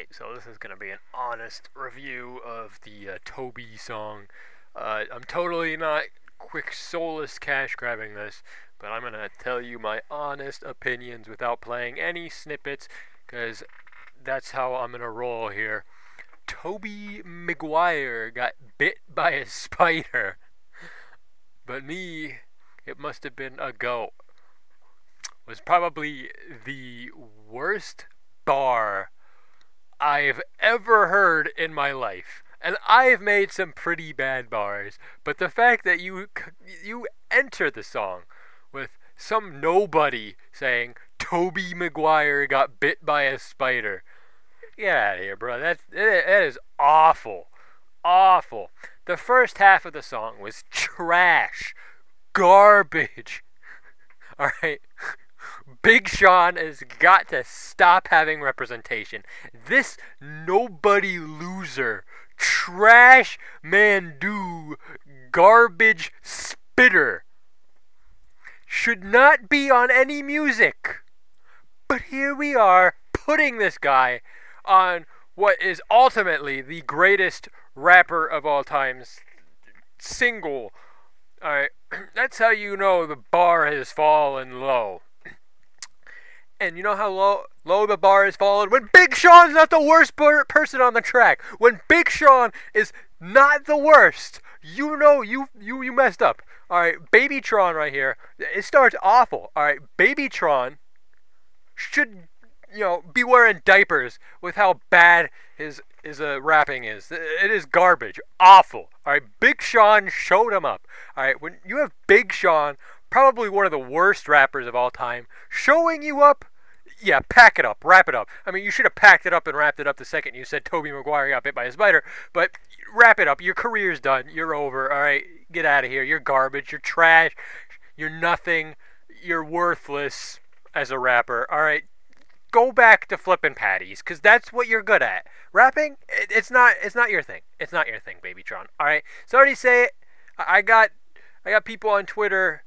Alright, so this is going to be an honest review of the Tobey song. I'm totally not quick soulless cash grabbing this, but I'm going to tell you my honest opinions without playing any snippets, because that's how I'm going to roll here. Tobey Maguire got bit by a spider, but me, it must have been a goat. Was probably the worst bar I've ever heard in my life. And I've made some pretty bad bars, but the fact that you enter the song with some nobody saying Tobey Maguire got bit by a spider. Get out of here, bro. That is awful. Awful. The first half of the song was trash. Garbage. Alright? Big Sean has got to stop having representation. This nobody loser, trash man garbage spitter should not be on any music. But here we are putting this guy on what is ultimately the greatest rapper of all times. Single. Alright, that's how you know the bar has fallen low. And you know how low the bar has fallen? When Big Sean's not the worst person on the track. When Big Sean is not the worst. You know you messed up. Alright, Babytron right here. It starts awful. Alright, Babytron should, be wearing diapers with how bad his rapping is. It is garbage. Awful. Alright, Big Sean showed him up. Alright, when you have Big Sean, probably one of the worst rappers of all time, showing you up, yeah, pack it up, wrap it up. I mean, you should have packed it up and wrapped it up the second you said Tobey Maguire got bit by a spider, but wrap it up. Your career's done. You're over. Alright, get out of here. You're garbage. You're trash. You're nothing. You're worthless as a rapper. Alright, go back to flipping patties, because that's what you're good at. Rapping, it's not your thing. It's not your thing, Babytron. Alright, sorry to say it. I got people on Twitter,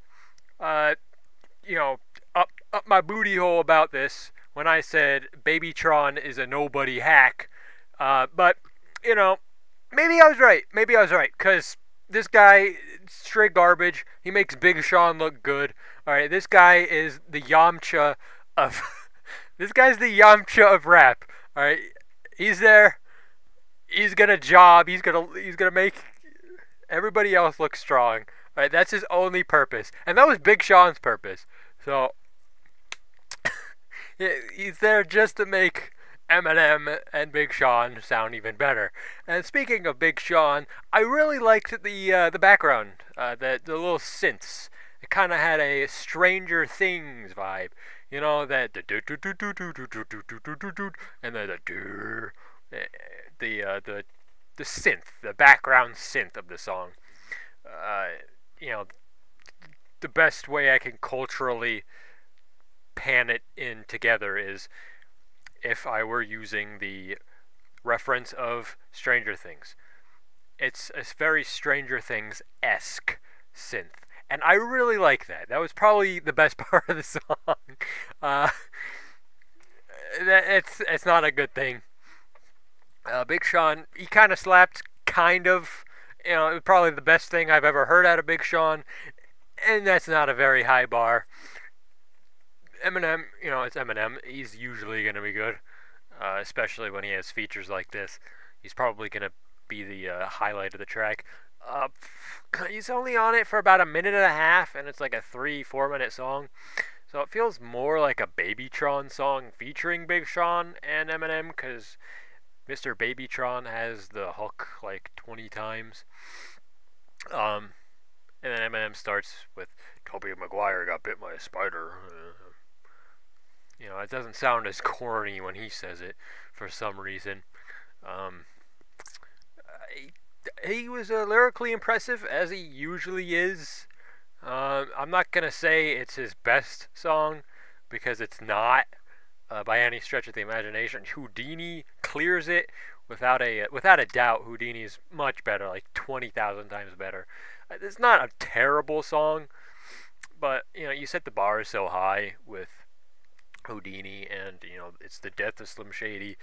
up my booty hole about this when I said Babytron is a nobody hack. But, maybe I was right. Maybe I was right, because this guy, straight garbage. He makes Big Sean look good. Alright, this guy is the Yamcha of... this guy's the Yamcha of rap. Alright, he's there. He's gonna job. He's gonna make everybody else look strong. Alright, that's his only purpose. And that was Big Sean's purpose. So, he's there just to make Eminem and Big Sean sound even better. And speaking of Big Sean, I really liked the background, the little synths. It kind of had a Stranger Things vibe. You know, that and the synth, the background synth of the song. The best way I can culturally pan it in together is if I were using the reference of Stranger Things. It's a very Stranger Things-esque synth. And I really like that. That was probably the best part of the song. It's not a good thing. Big Sean, he kind of slapped, kind of. Probably the best thing I've ever heard out of Big Sean. And that's not a very high bar. Eminem, it's Eminem. He's usually going to be good. Especially when he has features like this. He's probably going to be the highlight of the track. He's only on it for about a minute and a half, and it's like a 3-4 minute song. So it feels more like a Babytron song featuring Big Sean and Eminem, because Mr. Babytron has the hook like 20 times. And then Eminem starts with Tobey Maguire got bit by a spider. It doesn't sound as corny when he says it for some reason. He was lyrically impressive, as he usually is. I'm not going to say it's his best song, because it's not, by any stretch of the imagination. Houdini clears it without a doubt. Houdini is much better, like 20,000 times better. It's not a terrible song, but you set the bar so high with Houdini, and it's the death of Slim Shady.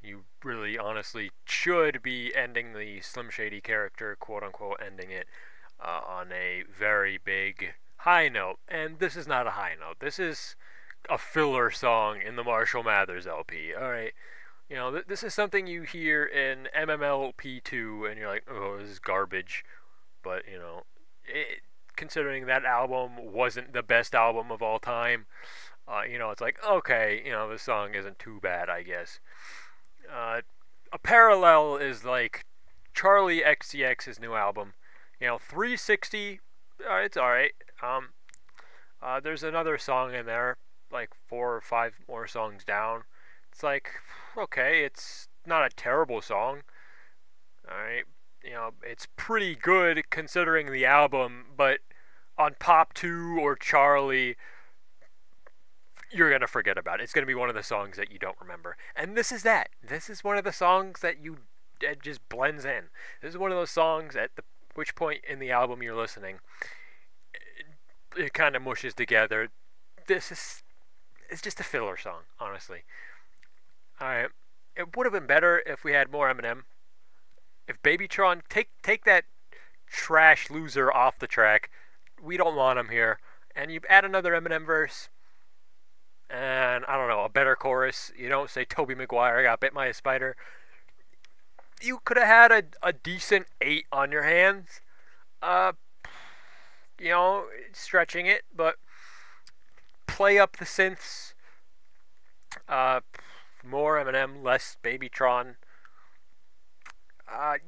You really, honestly should be ending the Slim Shady character, quote unquote, ending it on a very big high note. And this is not a high note. This is a filler song in the Marshall Mathers LP. All right, this is something you hear in MMLP2, and you're like, oh, this is garbage. But considering that album wasn't the best album of all time, it's like, okay, this song isn't too bad, I guess. A parallel is like Charlie XCX's new album. 360, it's alright. There's another song in there, like 4 or 5 more songs down. It's like, okay, it's not a terrible song. Alright, it's pretty good considering the album, but on Pop 2 or Charlie, you're going to forget about it. It's going to be one of the songs that you don't remember. And this is that. This is one of the songs that it just blends in. This is one of those songs at which point in the album you're listening, it kind of mushes together. It's just a filler song, honestly. Alright. It would have been better if we had more Eminem. If Babytron, take that trash loser off the track. We don't want him here. And you add another Eminem verse, and I don't know, a better chorus. You don't say Tobey Maguire got bit by a spider. You could have had a decent 8 on your hands. Stretching it, but play up the synths. More Eminem, less Babytron.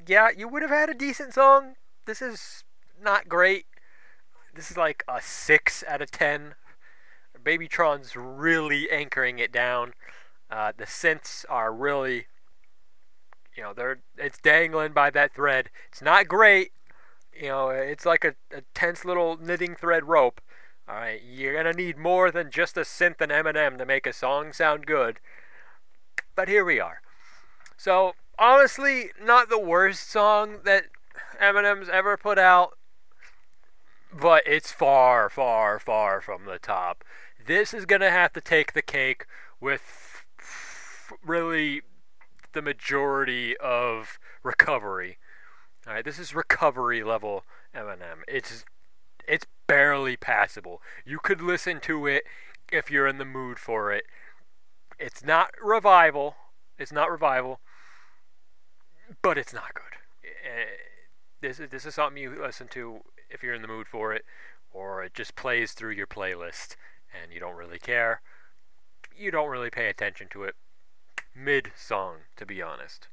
Yeah, you would have had a decent song. This is not great. This is like a 6 out of 10. Babytron's really anchoring it down. The synths are really, it's dangling by that thread. It's not great. It's like a tense little knitting thread rope. Alright, you're gonna need more than just a synth and Eminem to make a song sound good. But here we are. So, honestly, not the worst song that Eminem's ever put out, but it's far, far, far from the top. This is gonna have to take the cake with really the majority of Recovery. Alright, this is Recovery level Eminem. It's barely passable. You could listen to it if you're in the mood for it. It's not Revival. But it's not good. This is something you listen to if you're in the mood for it, or it just plays through your playlist and you don't really care. You don't really pay attention to it. Mid-song, to be honest.